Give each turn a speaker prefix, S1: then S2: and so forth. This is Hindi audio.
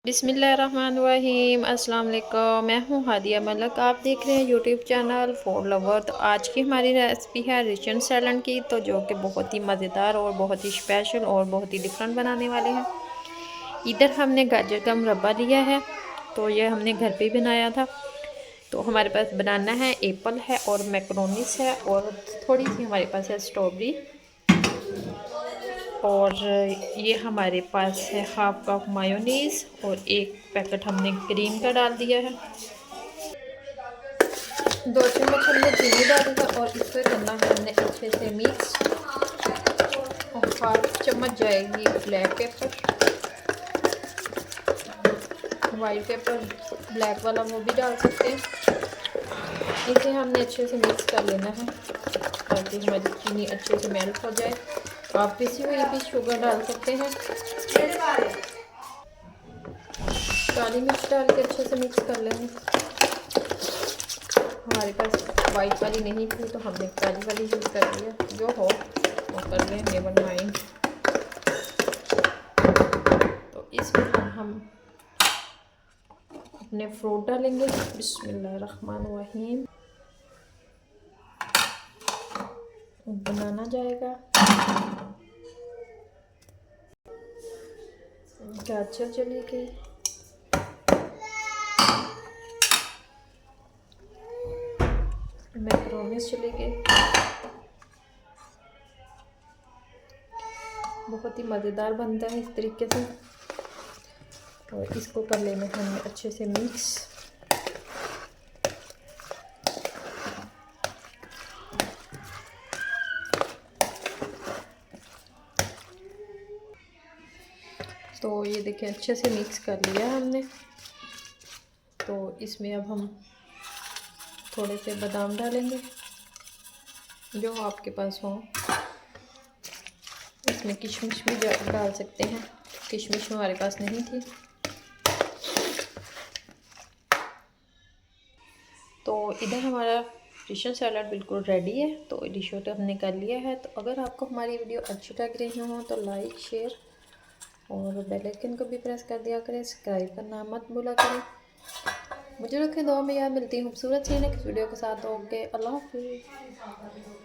S1: बिस्मिल्लाहिर्रहमानिर्रहीम। अस्सलाम वालेकुम। मैं हूँ हादिया मलक। आप देख रहे हैं यूट्यूब चैनल फूड लवर। तो आज की हमारी रेसिपी है रिचन सैलन की, तो जो कि बहुत ही मज़ेदार और बहुत ही स्पेशल और बहुत ही डिफरेंट बनाने वाले हैं। इधर हमने गाजर का मुरब्बा लिया है, तो ये हमने घर पे ही बनाया था। तो हमारे पास बनाना है, एप्पल है और मैक्रोनीस है और थोड़ी सी हमारे पास है स्ट्रॉबेरी, और ये हमारे पास है हाफ कप मायोनीज़ और एक पैकेट हमने क्रीम का डाल दिया है। 2 चम्मच हमने चीनी डाली है और इसे करना है हमने अच्छे से मिक्स। और हाफ चम्मच जाएगी black pepper, white pepper black वाला वो भी डाल सकते हैं। इसे हमने अच्छे से मिक्स कर लेना है ताकि हमारी चीनी अच्छे से मेल्ट हो जाए। आप पिसी हुई भी शुगर डाल सकते हैं। काली मिर्च डाल के अच्छे से मिक्स कर लेंगे। हमारे पास वाइट वाली नहीं थी तो हमने काली वाली यूज़ कर लिया, जो हो वो कर लें, नेवर माइंड। तो इसमें हम अपने फ्रूट डालेंगे। बिस्मिल्लाहिर्रहमानिर्रहीम। बनाना जाएगा गाजर चली गई, मैक्रोनीस चली गई। बहुत ही मज़ेदार बनता है इस तरीके से। और इसको कर लेना है हमने अच्छे से मिक्स। तो ये देखें अच्छे से मिक्स कर लिया हमने। तो इसमें अब हम थोड़े से बादाम डालेंगे जो आपके पास हो। इसमें किशमिश भी डाल सकते हैं, किशमिश हमारे पास नहीं थी। तो इधर हमारा रिचन सैलड बिल्कुल रेडी है। तो डिशो तो हमने कर लिया है। तो अगर आपको हमारी वीडियो अच्छी लग रही हो तो लाइक शेयर और बेल आइकन को भी प्रेस कर दिया करें। सब्सक्राइब करना मत भूला करें। मुझे रखें दुआ में याद। मिलती हूँ खूबसूरत सी नेक्स्ट वीडियो के साथ। ओके, अल्लाह हाफिज़।